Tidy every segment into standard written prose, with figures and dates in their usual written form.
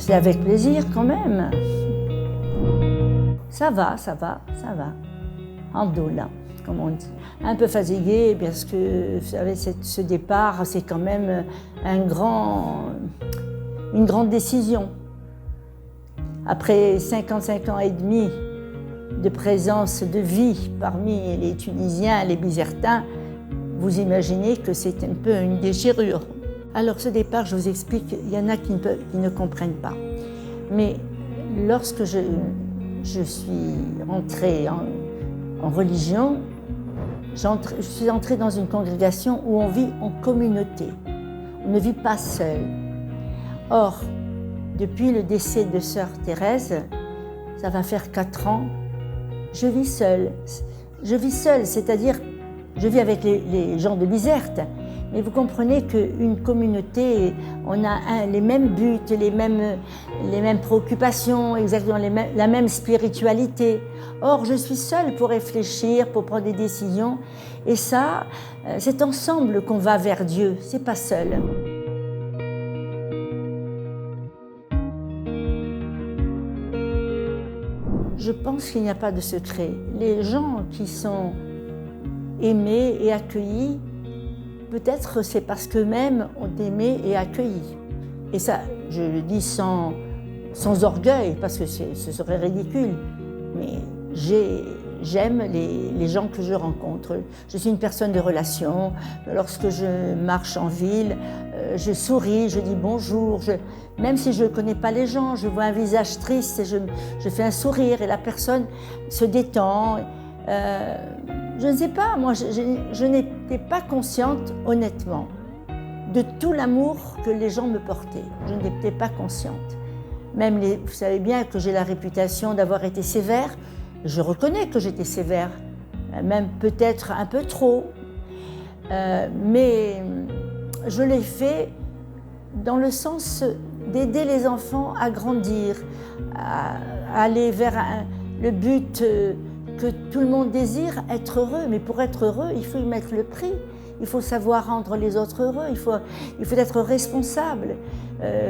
C'est avec plaisir quand même. Ça va. Alhamdoulilah, comme on dit. Un peu fatigué parce que, vous savez, ce départ, c'est quand même une grande décision. Après 55 ans et demi de présence de vie parmi les Tunisiens, les Bizertins, vous imaginez que c'est un peu une déchirure. Alors ce départ, je vous explique, il y en a qui ne comprennent pas. Mais lorsque je suis entrée en religion, je suis entrée dans une congrégation où on vit en communauté. On ne vit pas seul. Or, depuis le décès de sœur Thérèse, ça va faire 4 ans, je vis seule. Je vis seule, c'est-à-dire, je vis avec les gens de Bizerte, mais vous comprenez qu'une communauté, on a les mêmes buts, les mêmes préoccupations, exactement la même spiritualité. Or, je suis seule pour réfléchir, pour prendre des décisions, et ça, c'est ensemble qu'on va vers Dieu, c'est pas seul. Je pense qu'il n'y a pas de secret. Les gens qui sont aimés et accueillis, peut-être c'est parce qu'eux-mêmes ont aimé et accueilli. Et ça, je le dis sans orgueil, parce que ce serait ridicule, mais j'aime les gens que je rencontre. Je suis une personne de relation. Lorsque je marche en ville, je souris, je dis bonjour. Même si je ne connais pas les gens, je vois un visage triste et je fais un sourire et la personne se détend. Je ne sais pas, moi je n'étais pas consciente, honnêtement, de tout l'amour que les gens me portaient. Je n'étais pas consciente. Même vous savez bien que j'ai la réputation d'avoir été sévère. Je reconnais que j'étais sévère, même peut-être un peu trop. Mais je l'ai fait dans le sens d'aider les enfants à grandir, à aller vers le but que tout le monde désire, être heureux. Mais pour être heureux, il faut y mettre le prix. Il faut savoir rendre les autres heureux, il faut être responsable.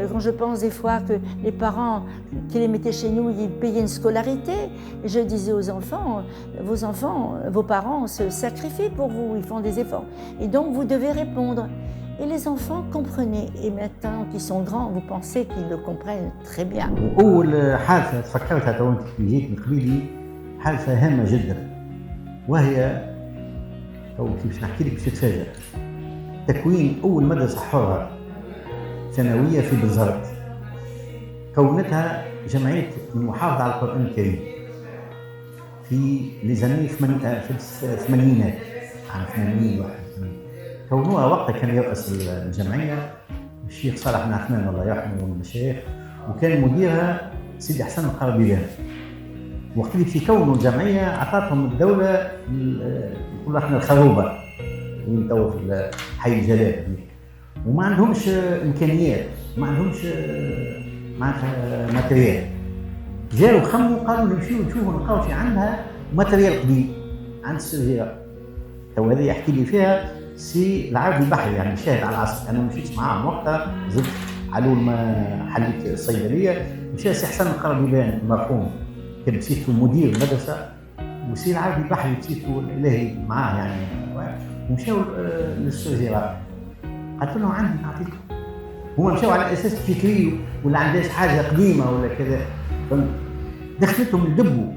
Quand je pense des fois que les parents qui les mettaient chez nous, ils payaient une scolarité, et je disais aux enfants, vos parents se sacrifient pour vous, ils font des efforts. Et donc vous devez répondre. Et les enfants comprenaient. Et maintenant qu'ils sont grands, vous pensez qu'ils le comprennent très bien. أول حادثة تفكرتها تو أنت كي جيت من قبيلي حادثة هامة جدا، وهي تو كيفاش نحكي لك باش تتفاجأ. تكوين أول مدرسة حرة ثانوية في بنزرت، كونتها جمعية المحافظة على القرآن الكريم في لزاني في الثمانينات، عام 80 81. كونوها وقتها كان يرأس الجمعية الشيخ صالح بن عثمان الله يرحمه والمشايخ، وكان مديرها سيدي حسن القربيلان. وقت اللي في كونوا الجمعية أعطتهم الدولة نقولوا احنا الخروبة وين تو في حي الجلال، وما عندهمش إمكانيات، ما عندهمش معناتها ماتريال. جاوا خموا قالوا نمشيو نشوفوا نلقاو في عندها ماتريال قديم عند السيرفيرا. تو هذه يحكي لي فيها سي العربي البحري، يعني شاهد على العصر. انا مشيت معاهم وقتها، زدت علول ما حليت الصيدليه، مشى سي حسن القربيلان المرحوم كان بصيته مدير المدرسه، وسي العربي البحري بصيته الالهي معاه يعني، ومشاو للسيرفيرا. قلت لهم عندي نعطيكم. هما مشاو على اساس فكري ولا عندهاش حاجه قديمه ولا كذا، دخلتهم يدبوا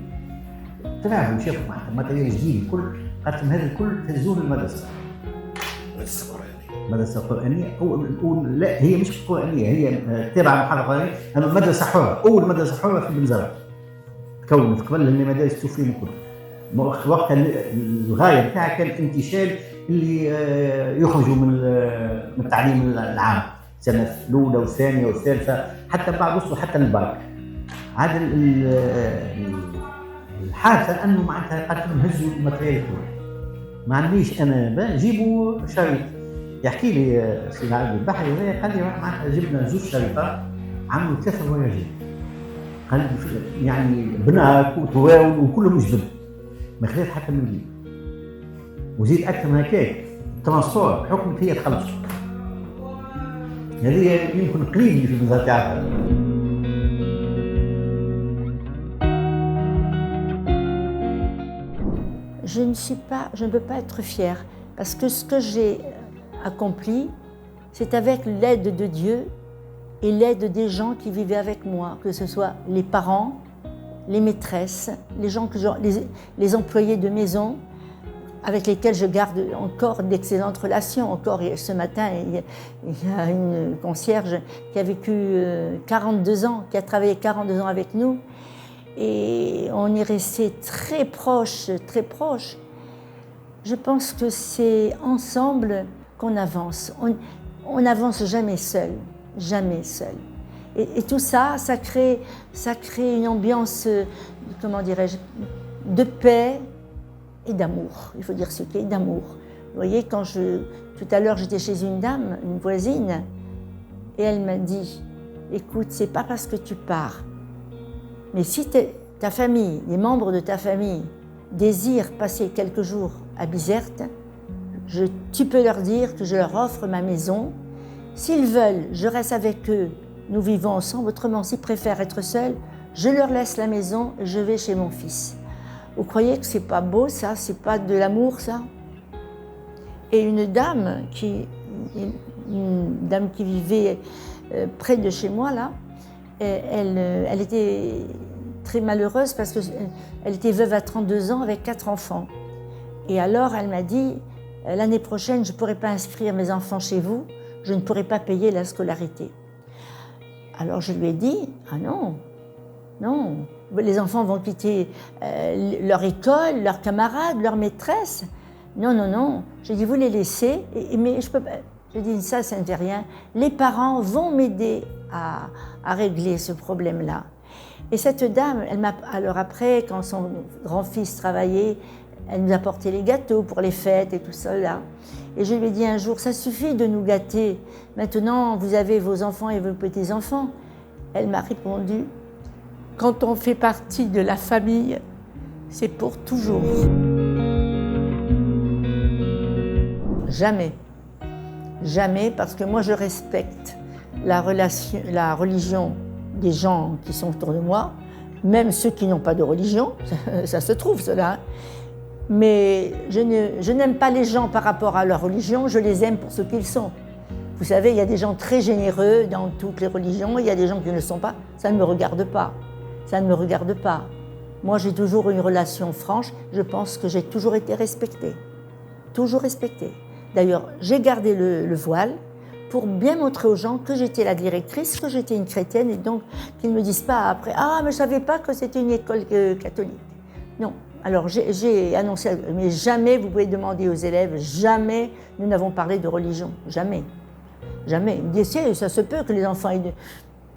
طلعوا شافوا معناتها ماتريال جديد الكل. قالت لهم هذا الكل تهزون المدرسه. مدرسة قرآنية لا هي مش قرآنية، هي تابعة محافظة قرآنية، أما مدرسة حرة، أول مدرسة حرة في بنزرت تكونت قبل المدارس توفيهم الكل. وقتها الغاية بتاعها كان انتشال اللي يخرجوا من التعليم العام، السنة الأولى والثانية والثالثة حتى بعد وصلوا حتى للباك. هذا الحادثة أنه معناتها قالت لهم هزوا الماتريال الكل. ما عنديش أنا جيبوا شريط. يحكي لي سي العربي البحري قال لي معناتها جبنا 2 شريطات عملوا 3 وراجل. قال لي يعني بناك وتواول وكلهم جدد، ما خليت حتى من جديد. وزيد أكثر من هكاك ترانسبور بحكم هي تخلص. هذه يمكن قليل اللي في البلاد تاعها. je ne peux pas être fière parce que ce que j'ai accompli, c'est avec l'aide de Dieu et l'aide des gens qui vivaient avec moi, que ce soit les parents, les maîtresses, les employés de maison, avec lesquels je garde encore d'excellentes relations. Encore ce matin, il y a une concierge qui a vécu 42 ans, qui a travaillé 42 ans avec nous. Et on est resté très proches, très proches. Je pense que c'est ensemble qu'on avance. On n'avance jamais seul, jamais seul. Et tout ça, ça crée une ambiance, comment dirais-je, de paix et d'amour. Il faut dire ce qu'est d'amour. Vous voyez, tout à l'heure, j'étais chez une dame, une voisine, et elle m'a dit, écoute, c'est pas parce que tu pars, mais si ta famille, les membres de ta famille désirent passer quelques jours à Bizerte, tu peux leur dire que je leur offre ma maison. S'ils veulent, je reste avec eux, nous vivons ensemble. Autrement, s'ils préfèrent être seuls, je leur laisse la maison et je vais chez mon fils. Vous croyez que c'est pas beau ça? C'est pas de l'amour ça? Et une dame qui vivait près de chez moi là, elle était très malheureuse parce qu'elle était veuve à 32 ans avec 4 enfants. Et alors elle m'a dit, l'année prochaine je ne pourrai pas inscrire mes enfants chez vous, je ne pourrai pas payer la scolarité. Alors je lui ai dit, ah non, non, les enfants vont quitter leur école, leurs camarades, leurs maîtresses. Non, non, non. J'ai dit, vous les laissez, mais je peux pas. J'ai dit, ça ne fait rien. Les parents vont m'aider à régler ce problème-là. Et cette dame, alors après, quand son grand-fils travaillait, elle nous apportait les gâteaux pour les fêtes et tout ça là. Et je lui ai dit un jour, ça suffit de nous gâter. Maintenant, vous avez vos enfants et vos petits-enfants. Elle m'a répondu, quand on fait partie de la famille, c'est pour toujours. Jamais. Jamais, parce que moi je respecte la religion des gens qui sont autour de moi, même ceux qui n'ont pas de religion, ça se trouve cela. Hein. Mais je n'aime pas les gens par rapport à leur religion, je les aime pour ce qu'ils sont. Vous savez, il y a des gens très généreux dans toutes les religions, il y a des gens qui ne le sont pas, ça ne me regarde pas. Ça ne me regarde pas. Moi, j'ai toujours une relation franche, je pense que j'ai toujours été respectée. Toujours respectée. D'ailleurs, j'ai gardé le voile pour bien montrer aux gens que j'étais la directrice, que j'étais une chrétienne, et donc qu'ils ne me disent pas après « Ah, mais je ne savais pas que c'était une école catholique ». Non. Alors, j'ai annoncé, mais jamais, vous pouvez demander aux élèves, jamais nous n'avons parlé de religion. Jamais. Jamais. Ils me disent, ça se peut que les enfants aient...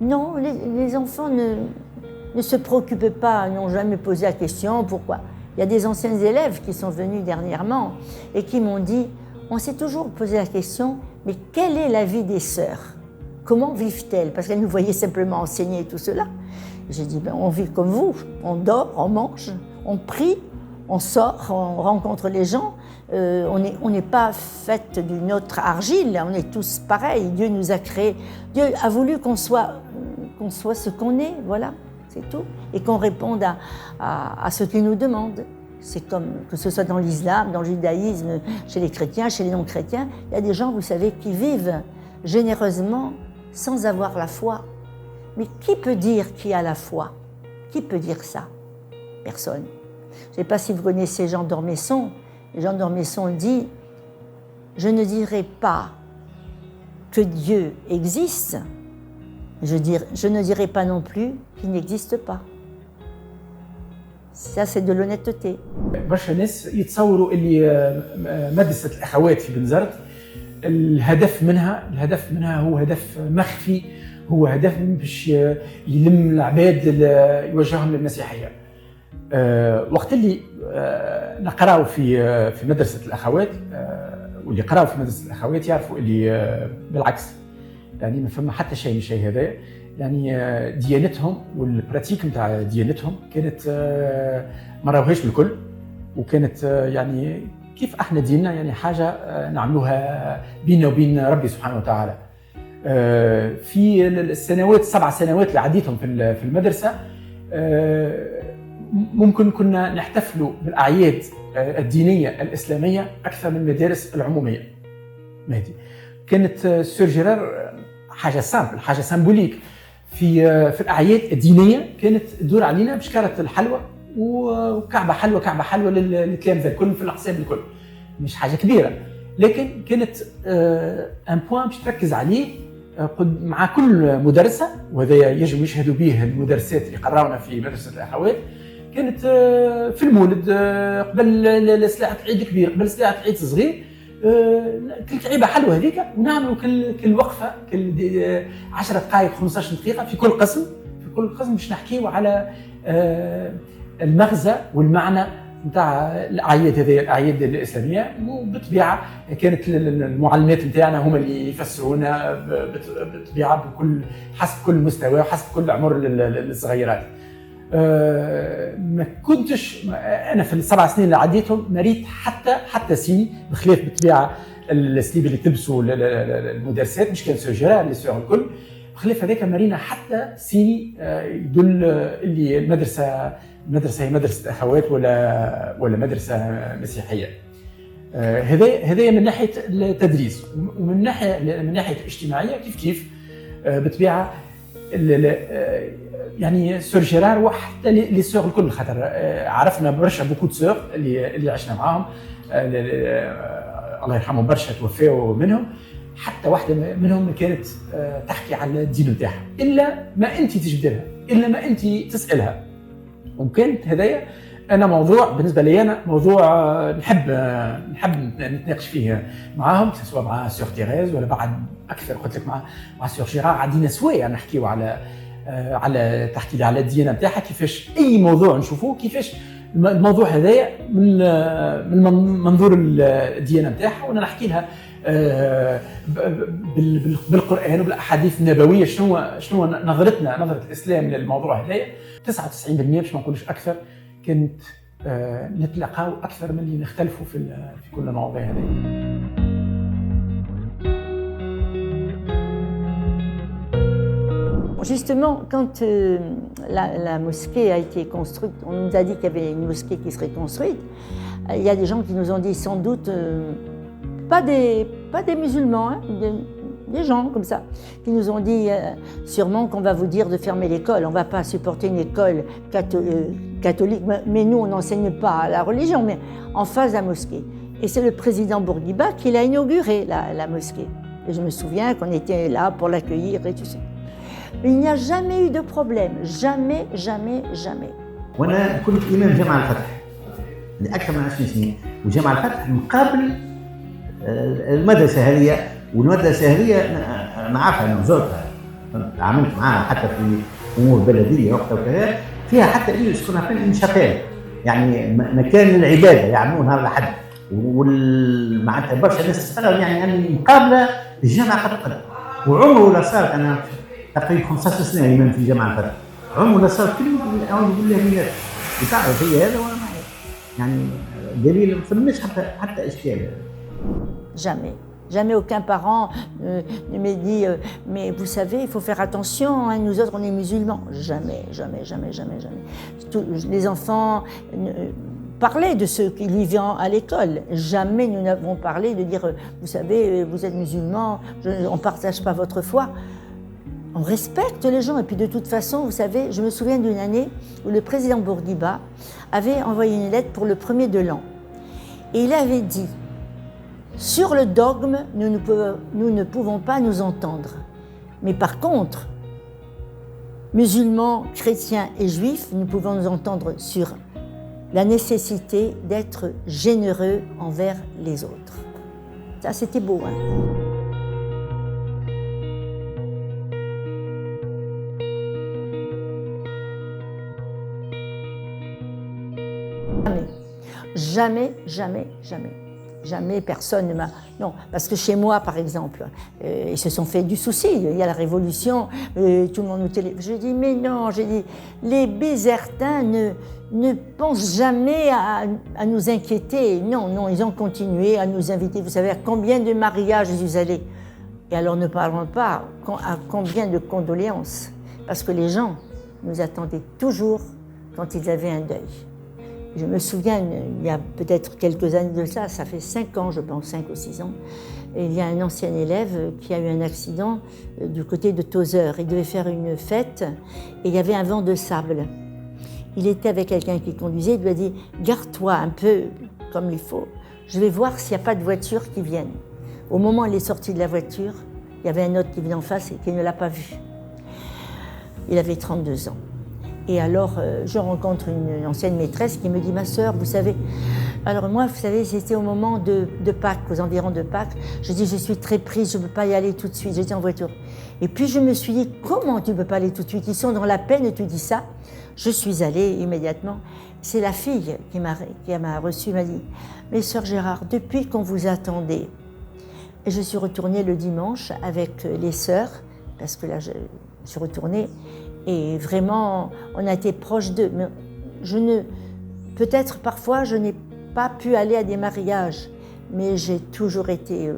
Non, les enfants ne se préoccupent pas, n'ont jamais posé la question, pourquoi? Il y a des anciens élèves qui sont venus dernièrement et qui m'ont dit, on s'est toujours posé la question, mais quelle est la vie des sœurs? Comment vivent-elles? Parce qu'elles nous voyaient simplement enseigner tout cela. J'ai dit, on vit comme vous, on dort, on mange, on prie, on sort, on rencontre les gens. On n'est pas fait d'une autre argile, on est tous pareils. Dieu nous a créés, Dieu a voulu qu'on soit ce qu'on est, voilà, c'est tout. Et qu'on réponde à ce qu'il nous demande. C'est comme que ce soit dans l'islam, dans le judaïsme, chez les chrétiens, chez les non-chrétiens, il y a des gens, vous savez, qui vivent généreusement sans avoir la foi. Mais qui peut dire qui a la foi? Qui peut dire ça? Personne. Je ne sais pas si vous connaissez Jean d'Ormesson. Jean d'Ormesson dit « Je ne dirai pas que Dieu existe, je ne dirai pas non plus qu'il n'existe pas. » Ça, c'est de l'honnêteté. برشا ناس يتصوروا اللي مدرسة الأخوات في بنزرت الهدف منها هو هدف مخفي، هو هدف باش يلم العباد يوجههم للمسيحية. وقت اللي نقراو في مدرسة الأخوات، واللي قراو في مدرسة الأخوات يعرفوا اللي بالعكس، يعني ما فما حتى شيء من الشيء هذا. يعني ديانتهم والبراتيك نتاع ديانتهم كانت ما راوهاش بالكل، وكانت يعني كيف احنا ديننا، يعني حاجه نعملوها بيننا وبين ربي سبحانه وتعالى. في السنوات 7 سنوات اللي عديتهم في المدرسه، ممكن كنا نحتفلوا بالاعياد الدينية الإسلامية أكثر من المدارس العمومية. مهدي كانت سور جيرار حاجة سامبل، حاجة سامبوليك في الأعياد الدينية، كانت تدور علينا بشكارة الحلوى وكعبة حلوى كعبة حلوى للتلامذة الكل في الأقسام الكل. مش حاجة كبيرة، لكن كانت ان بوان باش تركز عليه مع كل مدرسة، وهذا يجب يشهدوا به المدرسات اللي قراونا في مدرسة الأخوات. كانت في المولد قبل ساعة عيد كبير، قبل ساعة عيد صغير، كل لعيبه حلوه هذيك، ونعملوا كل وقفه، كل 10 دقائق 15 دقيقه في كل قسم، باش نحكيوا على المغزى والمعنى نتاع الاعياد هذه، الاعياد الاسلاميه. وبالطبيعه كانت المعلمات نتاعنا هما اللي يفسرونا بالطبيعه بكل حسب كل مستوى وحسب كل عمر الصغيرات. ما كنتش انا في ال7 سنين اللي عديتهم ما ريت حتى سيني، بخلاف بالطبيعه السليب اللي تلبسوا المدرسات، مش كان سور جيرار اللي سور الكل، بخلاف هذاك ما رينا حتى سيني يدل اللي المدرسه هي مدرسه اخوات ولا مدرسه مسيحيه. هذا من ناحيه التدريس، ومن ناحيه الاجتماعيه كيف بالطبيعه يعني سور جيرار وحتى لي سور الكل، خاطر عرفنا برشا بوكو دو سور اللي عشنا معاهم، الله يرحمهم برشا توفاوا منهم، حتى واحده منهم كانت تحكي على الدين نتاعها الا ما انت تجبدلها، الا ما انت تسالها. وكانت هدايا انا موضوع بالنسبه لي، انا موضوع نحب نتناقش فيه معاهم، سواء مع سور تيريز ولا بعد اكثر قلت لك مع سور جيرار. عندنا سوايع نحكيو على تحكي لي على الديانه نتاعها، كيفاش اي موضوع نشوفوه، كيفاش الموضوع هذايا من منظور الديانه نتاعها، وانا نحكي لها بالقران وبالاحاديث النبويه شنو نظره الاسلام للموضوع هذايا. 99% باش ما نقولش اكثر كانت نتلاقاو اكثر من اللي نختلفوا في كل المواضيع هذه. Justement, quand la mosquée a été construite, on nous a dit qu'il y avait une mosquée qui serait construite. Il y a des gens qui nous ont dit sans doute, pas des musulmans, hein, des gens comme ça, qui nous ont dit sûrement qu'on va vous dire de fermer l'école. On ne va pas supporter une école catholique, mais nous on n'enseigne pas la religion, mais en face de la mosquée. Et c'est le président Bourguiba qui l'a inauguré, la mosquée. Et je me souviens qu'on était là pour l'accueillir et tout ça. Il n'y a jamais eu de problème, jamais, jamais, jamais. وانا كنت امام جامعه الفتح لاكثر من 20 سنه، وجامعه الفتح مقابل المدرسه هذه، والمدرسه هذه نعرفها، انا زرتها، عملت معاها حتى في امور بلديه وقتها وكذا، فيها حتى اللي يسكنها في شقال، يعني مكان للعباده يعملون نهار الاحد، معناتها برشا ناس تستغرب يعني مقابله الجامعه قد وعمره لا صار. انا تقريبا 15 سنه امام في جامعه الفتح، عمره لا صار كل اعوذ بالله من ذلك. وتعرف هي هذا وانا يعني دليل ما فماش حتى اشكال. Jamais. Jamais aucun parent ne m'a dit mais vous savez, il faut faire attention, hein, nous autres on est musulmans. Jamais, jamais, jamais, jamais, jamais. Les enfants parlaient de ceux qui vivaient à l'école. Jamais nous n'avons parlé de dire vous savez, vous êtes musulmans, on ne partage pas votre foi. On respecte les gens. Et puis de toute façon, vous savez, je me souviens d'une année où le président Bourguiba avait envoyé une lettre pour le 1er de l'an. Et il avait dit, sur le dogme, nous ne pouvons pas nous entendre. Mais par contre, musulmans, chrétiens et juifs, nous pouvons nous entendre sur la nécessité d'être généreux envers les autres. Ça, c'était beau, hein. Jamais, jamais, jamais. Jamais personne ne m'a... Non, parce que chez moi, par exemple, ils se sont fait du souci. Il y a la révolution, tout le monde nous télé... Je dis, mais non, j'ai dit, les Bézertins ne pensent jamais à nous inquiéter. Non, non, ils ont continué à nous inviter. Vous savez à combien de mariages je suis allée. Et alors ne parlons pas à combien de condoléances. Parce que les gens nous attendaient toujours quand ils avaient un deuil. Je me souviens, il y a peut-être quelques années de ça fait 5 ans, je pense, 5 ou 6 ans, et il y a un ancien élève qui a eu un accident du côté de Tozeur. Il devait faire une fête et il y avait un vent de sable. Il était avec quelqu'un qui conduisait, il lui a dit « Garde-toi un peu comme il faut, je vais voir s'il n'y a pas de voiture qui vienne ». Au moment où il est sorti de la voiture, il y avait un autre qui venait en face et qui ne l'a pas vu. Il avait 32 ans. Et alors, je rencontre une ancienne maîtresse qui me dit « Ma sœur, vous savez… » Alors moi, vous savez, c'était au moment de Pâques, aux environs de Pâques. Je dis « Je suis très prise, je ne peux pas y aller tout de suite. » J'étais en voiture. Et puis je me suis dit « Comment tu ne peux pas aller tout de suite? Ils sont dans la peine et tu dis ça ?» Je suis allée immédiatement. C'est la fille qui m'a reçue, m'a dit « Mais sœur Gérard, depuis qu'on vous attendait… » Et je suis retournée le dimanche avec les sœurs, parce que là, je suis retournée. Et vraiment, on a été proches d'eux. Mais peut-être parfois, je n'ai pas pu aller à des mariages, mais j'ai toujours été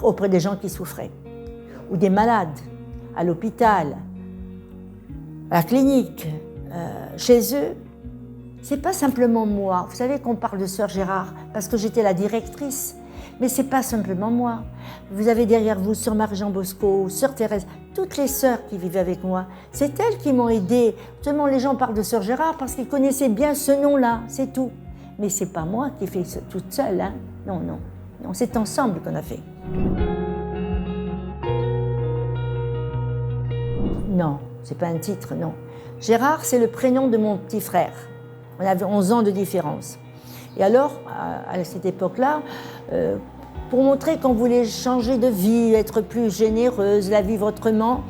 auprès des gens qui souffraient, ou des malades, à l'hôpital, à la clinique, chez eux. C'est pas simplement moi. Vous savez qu'on parle de sœur Gérard parce que j'étais la directrice, mais c'est pas simplement moi. Vous avez derrière vous sœur Marie-Jean Bosco, sœur Thérèse, toutes les sœurs qui vivaient avec moi. C'est elles qui m'ont aidée. Seulement les gens parlent de sœur Gérard parce qu'ils connaissaient bien ce nom-là, c'est tout. Mais c'est pas moi qui ai fait ça toute seule, hein. Non, non, non, c'est ensemble qu'on a fait. Non, c'est pas un titre, non. Gérard, c'est le prénom de mon petit frère. On avait 11 ans de différence. Et alors, à cette époque-là, pour montrer qu'on voulait changer de vie, être plus généreuse, la vivre autrement,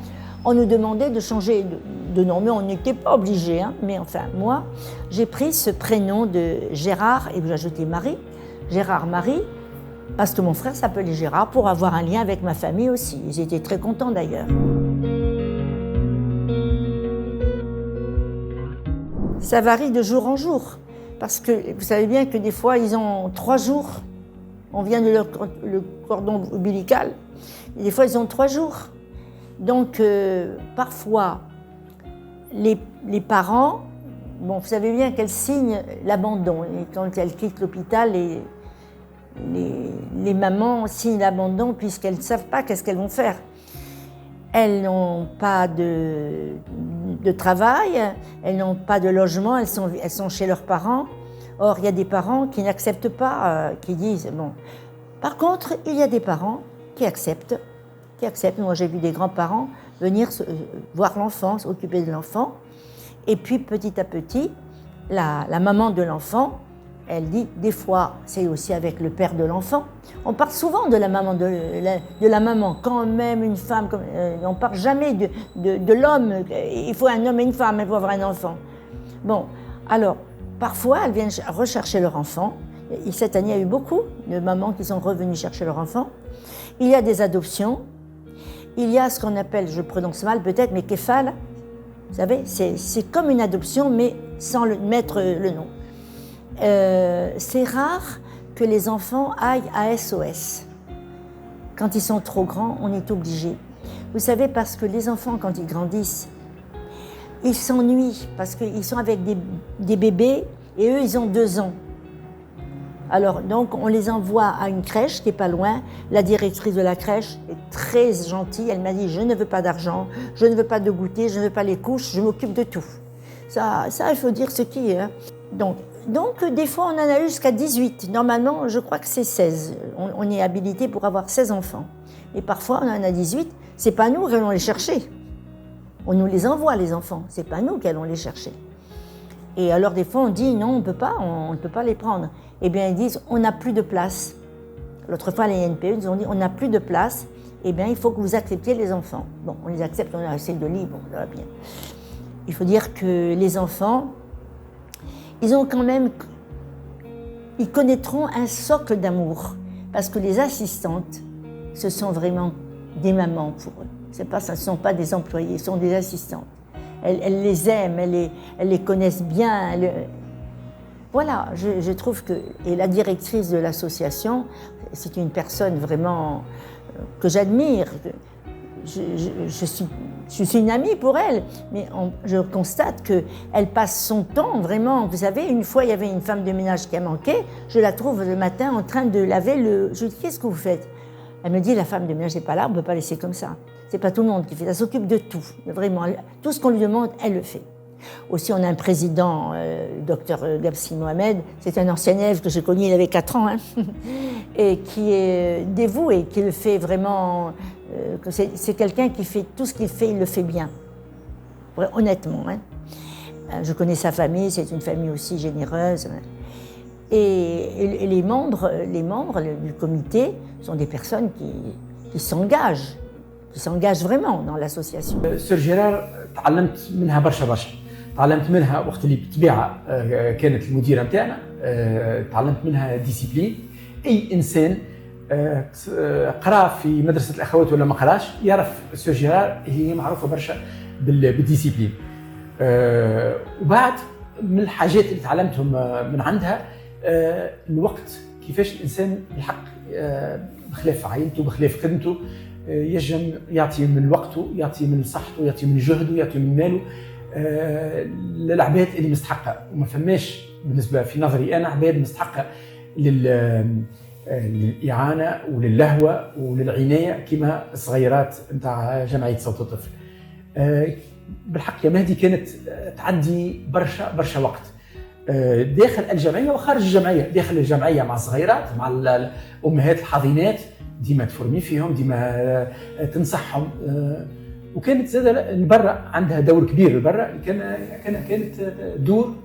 on nous demandait de changer de nom. Mais on n'était pas obligé. Hein. Mais enfin, moi, j'ai pris ce prénom de Gérard, et j'ai ajouté Marie, Gérard Marie, parce que mon frère s'appelait Gérard, pour avoir un lien avec ma famille aussi. Ils étaient très contents d'ailleurs. Ça varie de jour en jour, parce que vous savez bien que des fois, ils ont 3 jours, on vient de le cordon ombilical, et des fois, ils ont 3 jours. Donc, parfois, les parents, bon, vous savez bien qu'elles signent l'abandon, et quand elles quittent l'hôpital, les mamans signent l'abandon puisqu'elles ne savent pas qu'est-ce qu'elles vont faire. Elles n'ont pas de travail, elles n'ont pas de logement, elles sont chez leurs parents. Or, il y a des parents qui n'acceptent pas, qui disent bon. Par contre, il y a des parents qui acceptent. Moi, j'ai vu des grands-parents venir voir l'enfant, s'occuper de l'enfant. Et puis, petit à petit, la maman de l'enfant, elle dit, des fois, c'est aussi avec le père de l'enfant. On parle souvent de la maman, de la maman. Quand même une femme, on ne parle jamais de l'homme. Il faut un homme et une femme pour avoir un enfant. Bon, alors, parfois, elles viennent rechercher leur enfant. Et cette année, il y a eu beaucoup de mamans qui sont revenues chercher leur enfant. Il y a des adoptions. Il y a ce qu'on appelle, je prononce mal peut-être, mais kéfal. Vous savez, c'est comme une adoption, mais sans mettre le nom. C'est rare que les enfants aillent à SOS. Quand ils sont trop grands, on est obligé. Vous savez, parce que les enfants, quand ils grandissent, ils s'ennuient, parce qu'ils sont avec des bébés, et eux, ils ont 2 ans. Alors, donc, on les envoie à une crèche qui n'est pas loin. La directrice de la crèche est très gentille. Elle m'a dit, je ne veux pas d'argent, je ne veux pas de goûter, je ne veux pas les couches, je m'occupe de tout. Ça, il faut dire ce qui est. Hein. Donc, des fois, on en a eu jusqu'à 18. Normalement, je crois que c'est 16. On est habilité pour avoir 16 enfants. Et parfois, on en a 18. C'est pas nous qui allons les chercher. On nous les envoie, les enfants. C'est pas nous qui allons les chercher. Et alors, des fois, on dit, non, on ne peut pas les prendre. Eh bien, ils disent, on n'a plus de place. L'autre fois, les INPE nous ont dit, on n'a plus de place. Eh bien, il faut que vous acceptiez les enfants. Bon, on les accepte, on a assez de lits, bon, ça va bien. Il faut dire que les enfants, ils ont quand même, ils connaîtront un socle d'amour. Parce que les assistantes, ce sont vraiment des mamans pour eux. Ce ne sont pas des employés, ce sont des assistantes. Elles les aiment, elles les connaissent bien. Voilà, je trouve que... Et la directrice de l'association, c'est une personne vraiment que j'admire. Je suis je suis une amie pour elle, mais je constate qu'elle passe son temps vraiment. Vous savez, une fois, il y avait une femme de ménage qui a manqué, je la trouve le matin en train de laver le... Je lui dis, qu'est-ce que vous faites? Elle me dit, la femme de ménage n'est pas là, on ne peut pas laisser comme ça. C'est pas tout le monde qui fait, elle s'occupe de tout. Vraiment, tout ce qu'on lui demande, elle le fait. Aussi, on a un président, le docteur Gabsi Mohamed, c'est un ancien élève que j'ai connu, il avait 4 ans, hein, et qui est dévoué, qui le fait vraiment... c'est quelqu'un qui fait tout ce qu'il fait, il le fait bien, honnêtement. Hein. Je connais sa famille, c'est une famille aussi généreuse. Et les membres du comité sont des personnes qui s'engagent vraiment dans l'association. سير جيرار تعلمت منها برشا. تعلمت منها وقت اللي بالطبيعه كانت المديره نتاعنا، تعلمت منها ديسيبلين. اي انسان قرا في مدرسه الاخوات ولا ما قراش يعرف سير جيرار هي معروفه برشا بالديسيبلين. وبعد من الحاجات اللي تعلمتهم من عندها الوقت، كيفاش الانسان بالحق بخلاف عائلته بخلاف خدمته يجم يعطي من وقته، يعطي من صحته، يعطي من جهده، يعطي من ماله للعباد اللي مستحقه. وما فماش بالنسبه في نظري انا عباد مستحقه للإعانة وللهوة وللعناية كما الصغيرات نتاع جمعية صوت الطفل. بالحق يا مهدي كانت تعدي برشا وقت داخل الجمعية وخارج الجمعية. داخل الجمعية مع الصغيرات، مع الأمهات الحاضنات، ديما تفرمي فيهم، ديما تنصحهم. وكانت زادة البرة عندها دور كبير. البرة كانت دور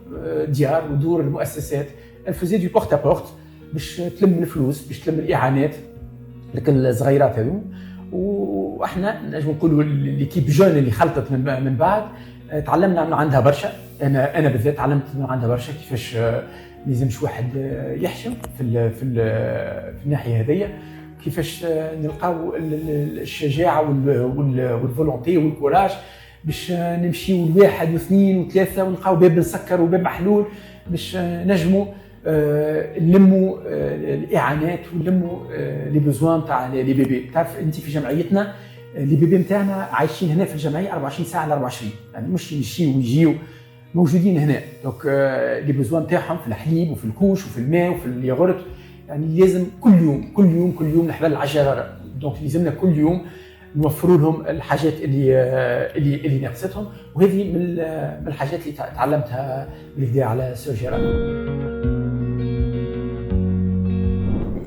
ديار ودور المؤسسات. Elle faisait du porte à porte باش تلم الفلوس، باش تلم الاعانات لك الصغيرات هذو. واحنا نجم نقولوا ليكيب جون اللي خلطت من بعد تعلمنا من عندها برشا. انا بالذات تعلمت من عندها برشا كيفاش ما يلزمش واحد يحشم في الناحيه هذيا، كيفاش نلقاو الشجاعه والفولونتي والكوراج باش نمشيو لواحد واثنين وثلاثه ونلقاو باب نسكر وباب محلول باش نجموا نلموا الاعانات ونلموا لي بوزوان تاع لي بيبي. تعرف انت في جمعيتنا لي بيبي نتاعنا عايشين هنا في الجمعيه 24 ساعه على 24، يعني مش يمشيوا ويجيو، موجودين هنا. دونك لي بوزوان تاعهم في الحليب وفي الكوش وفي الماء وفي الياغورت، يعني لازم كل يوم نحبل العجله. دونك لازمنا كل يوم نوفروا لهم الحاجات اللي ناقصتهم. وهذه من الحاجات اللي تعلمتها بالكدا على سير جيرار.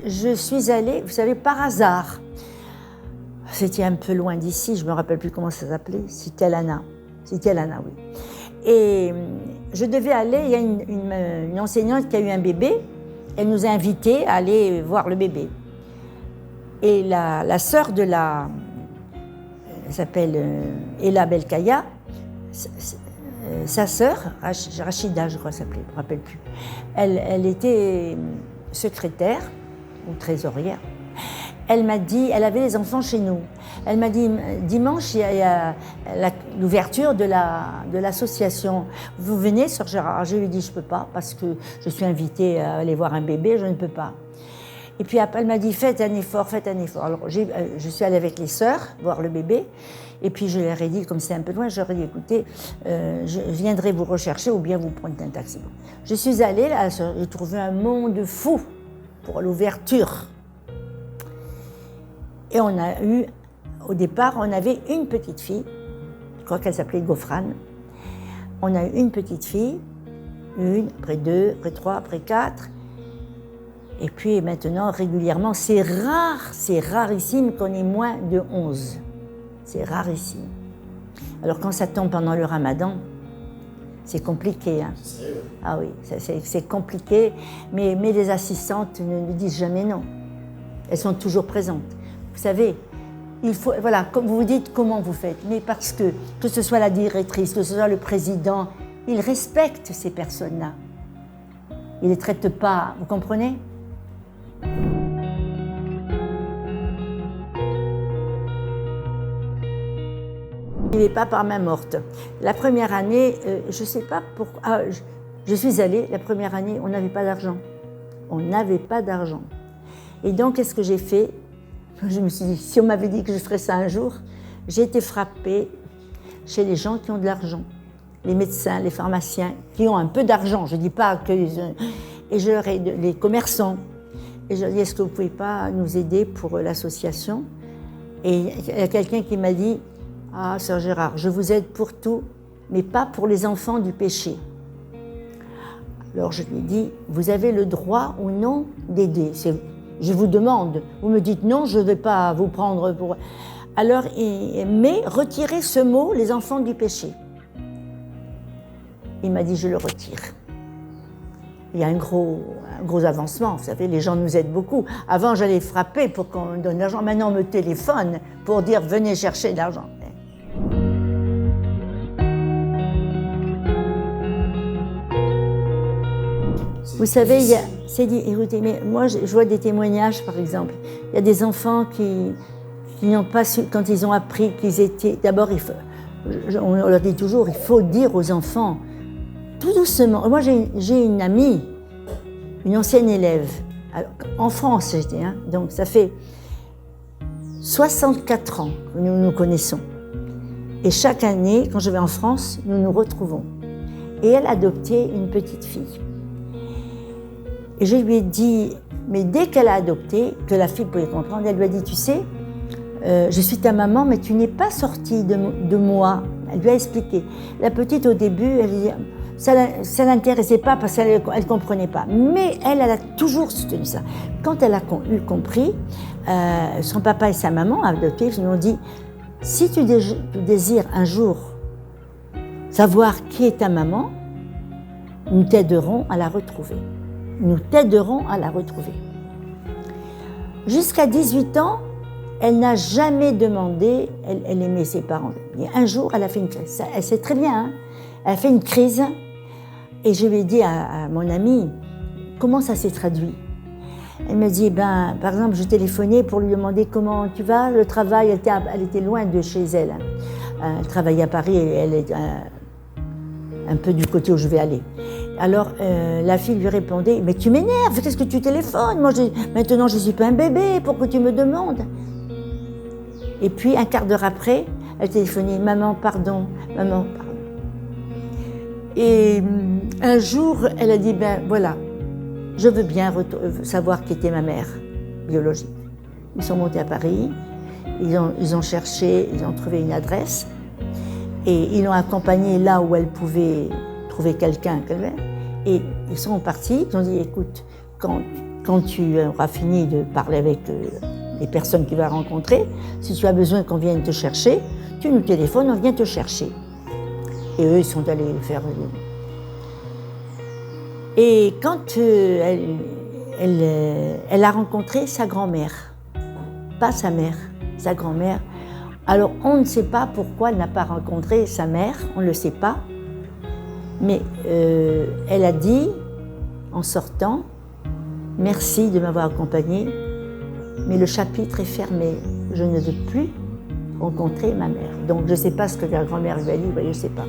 Je suis allée, vous savez, par hasard. C'était un peu loin d'ici, je ne me rappelle plus comment ça s'appelait. C'était Lana, oui. Et je devais aller, il y a une enseignante qui a eu un bébé. Elle nous a invités à aller voir le bébé. Et la sœur de elle s'appelle Ella Belkaya, sa sœur, Rachida, je crois qu'elle s'appelait, je ne me rappelle plus. Elle était secrétaire ou trésorière. Elle m'a dit, elle avait les enfants chez nous. Elle m'a dit, dimanche, il y a l'ouverture de l'association. Vous venez, Sœur Gérard? Je lui ai dit, je ne peux pas parce que je suis invitée à aller voir un bébé, je ne peux pas. Et puis après, elle m'a dit, faites un effort. Alors je suis allée avec les sœurs voir le bébé. Et puis je leur ai dit, comme c'est un peu loin, je leur ai dit, écoutez, je viendrai vous rechercher ou bien vous prendre un taxi. Je suis allée là, j'ai trouvé un monde fou pour l'ouverture. Et on a eu, au départ, on avait une petite fille, je crois qu'elle s'appelait Gofrane. On a eu une petite fille, une, après deux, après trois, après quatre. Et puis maintenant, régulièrement, c'est rarissime qu'on ait moins de 11. C'est rarissime. Alors quand ça tombe pendant le ramadan, c'est compliqué. Hein. Ah oui, c'est compliqué, mais les assistantes ne disent jamais non. Elles sont toujours présentes. Vous savez, il faut, voilà, comme vous vous dites, comment vous faites, mais parce que ce soit la directrice, que ce soit le président, ils respectent ces personnes-là. Ils ne les traitent pas, vous comprenez ? Je n'ai pas par main morte. La première année, je ne sais pas pourquoi, je suis allée, la première année, on n'avait pas d'argent. On n'avait pas d'argent. Et donc, qu'est-ce que j'ai fait ? Je me suis dit, si on m'avait dit que je ferais ça un jour, j'ai été frappée chez les gens qui ont de l'argent. Les médecins, les pharmaciens, qui ont un peu d'argent. Je ne dis pas que... Et je leur ai... Les commerçants. Et je leur ai dit, est-ce que vous ne pouvez pas nous aider pour l'association? Et il y a quelqu'un qui m'a dit, ah, Sœur Gérard, je vous aide pour tout, mais pas pour les enfants du péché. Alors je lui ai dit, vous avez le droit ou non d'aider. Je vous demande, vous me dites non, je ne vais pas vous prendre pour... Alors, mais retirez ce mot, les enfants du péché. Il m'a dit, je le retire. Il y a un gros avancement, vous savez, les gens nous aident beaucoup. Avant, j'allais frapper pour qu'on me donne de l'argent. Maintenant, on me téléphone pour dire, venez chercher de l'argent. Vous savez, écoutez, mais moi, je vois des témoignages, par exemple. Il y a des enfants qui n'ont pas su, quand ils ont appris qu'ils étaient... D'abord, on leur dit toujours, il faut dire aux enfants, tout doucement. Moi, j'ai une amie, une ancienne élève, en France, j'étais, hein, donc ça fait 64 ans que nous nous connaissons. Et chaque année, quand je vais en France, nous nous retrouvons. Et elle a adopté une petite fille. Et je lui ai dit, mais dès qu'elle a adopté, que la fille pouvait comprendre, elle lui a dit, tu sais, je suis ta maman, mais tu n'es pas sortie de moi. Elle lui a expliqué. La petite, au début, elle dit, ça ne l'intéressait pas parce qu'elle ne comprenait pas. Mais elle a toujours soutenu ça. Quand elle a compris, son papa et sa maman adoptifs lui ont dit, si tu désires un jour savoir qui est ta maman, nous t'aiderons à la retrouver. Nous t'aiderons à la retrouver. Jusqu'à 18 ans, elle n'a jamais demandé, elle aimait ses parents. Et un jour, elle a fait une crise. Elle sait très bien, hein, elle a fait une crise. Et je lui ai dit à mon amie, comment ça s'est traduit? Elle m'a dit, par exemple, je téléphonais pour lui demander comment tu vas, le travail, elle était loin de chez elle. Elle travaillait à Paris et elle est un peu du côté où je vais aller. Alors, la fille lui répondait, mais tu m'énerves, qu'est-ce que tu téléphones? Moi, maintenant, je ne suis pas un bébé, pourquoi tu me demandes? Et puis, un quart d'heure après, elle téléphonait, maman, pardon, maman, pardon. Et un jour, elle a dit, voilà, je veux bien savoir qui était ma mère biologique. Ils sont montés à Paris, ils ont cherché, ils ont trouvé une adresse, et ils l'ont accompagnée là où elle pouvait trouver quelqu'un. Et ils sont partis, ils ont dit, écoute, quand tu auras fini de parler avec les personnes que tu vas rencontrer, si tu as besoin qu'on vienne te chercher, tu nous téléphones, on vient te chercher. Et eux, ils sont allés faire... Et quand elle a rencontré sa grand-mère, pas sa mère, sa grand-mère, alors on ne sait pas pourquoi elle n'a pas rencontré sa mère, on ne le sait pas, mais elle a dit, en sortant, « Merci de m'avoir accompagnée, mais le chapitre est fermé, je ne veux plus rencontrer ma mère. » Donc je ne sais pas ce que la grand-mère lui a dit, je ne sais pas.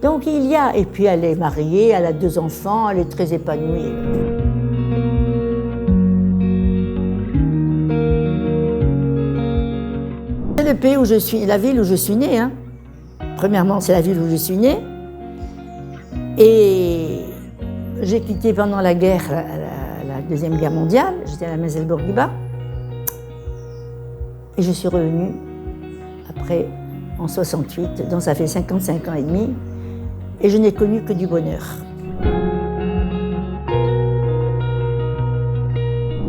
Donc il y a, et puis elle est mariée, elle a 2 enfants, elle est très épanouie. C'est le pays où je suis, la ville où je suis née. Hein. Premièrement, c'est la ville où je suis née. Et j'ai quitté pendant la guerre, la Deuxième Guerre mondiale, j'étais à la Mesel-Bourguiba. Et je suis revenue après, en 68, donc ça fait 55 ans et demi. Et je n'ai connu que du bonheur.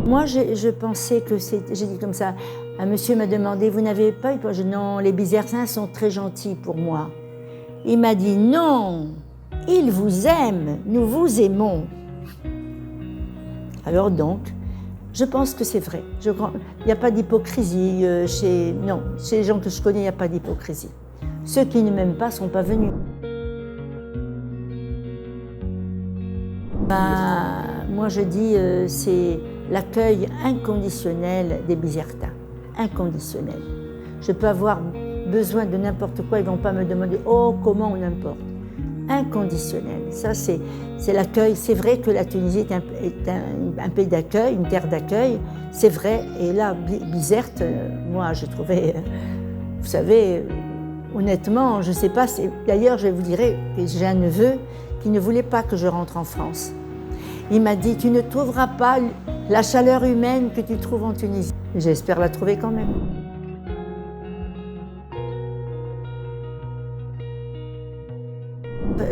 Moi, je pensais que c'était... J'ai dit comme ça, un monsieur m'a demandé, vous n'avez pas eu... Non, les Bizertins sont très gentils pour moi. Il m'a dit, non, ils vous aiment, nous vous aimons. Alors donc, je pense que c'est vrai. Il n'y a pas d'hypocrisie chez... Non, chez les gens que je connais, il n'y a pas d'hypocrisie. Ceux qui ne m'aiment pas ne sont pas venus. Moi, je dis, c'est l'accueil inconditionnel des Bizertins. Inconditionnel. Je peux avoir besoin de n'importe quoi, ils ne vont pas me demander « Oh, comment » ou n'importe. Inconditionnel. Ça, c'est l'accueil. C'est vrai que la Tunisie est un pays d'accueil, une terre d'accueil. C'est vrai. Et là, Bizerte, moi, je trouvais, vous savez, Honnêtement, je ne sais pas. D'ailleurs, je vous dirais que j'ai un neveu qui ne voulait pas que je rentre en France. Il m'a dit, tu ne trouveras pas la chaleur humaine que tu trouves en Tunisie. J'espère la trouver quand même.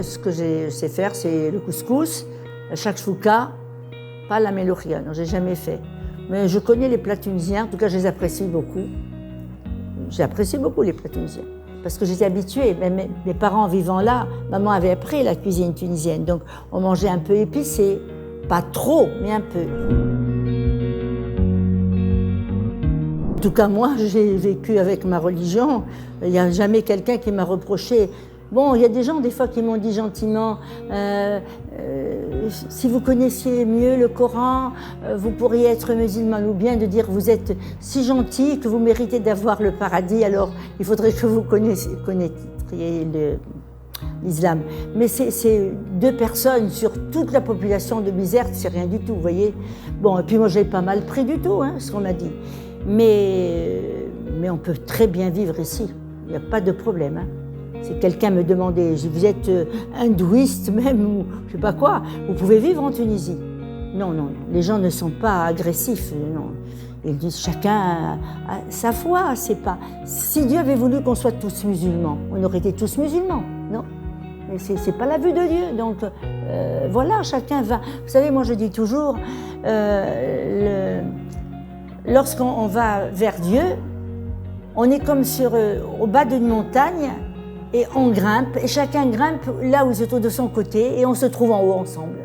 Ce que je sais faire, c'est le couscous, la chakchouka, pas la melouchia, non, j'ai jamais fait. Mais je connais les plats tunisiens, en tout cas je les apprécie beaucoup. J'apprécie beaucoup les plats tunisiens, parce que j'étais habituée. Mes parents vivant là, maman avait appris la cuisine tunisienne, donc on mangeait un peu épicé, pas trop, mais un peu. En tout cas, moi, j'ai vécu avec ma religion. Il n'y a jamais quelqu'un qui m'a reproché. Bon, il y a des gens, des fois, qui m'ont dit gentiment si vous connaissiez mieux le Coran, vous pourriez être musulman, ou bien de dire vous êtes si gentil que vous méritez d'avoir le paradis, alors il faudrait que vous connaîtriez l'islam. Mais c'est 2 personnes sur toute la population de Bizerte, c'est rien du tout, vous voyez. Bon, et puis moi, j'ai pas mal pris du tout, hein, ce qu'on m'a dit. Mais on peut très bien vivre ici, il n'y a pas de problème. Hein. Si quelqu'un me demandait, vous êtes hindouiste même, ou je ne sais pas quoi, vous pouvez vivre en Tunisie. Non, non, les gens ne sont pas agressifs, non. Ils disent chacun a sa foi, c'est pas... Si Dieu avait voulu qu'on soit tous musulmans, on aurait été tous musulmans, non. Mais c'est pas la vue de Dieu, donc voilà, chacun va... Vous savez, moi je dis toujours, lorsqu'on va vers Dieu, on est comme au bas d'une montagne, et on grimpe, et chacun grimpe là où il se trouve de son côté, et on se trouve en haut ensemble.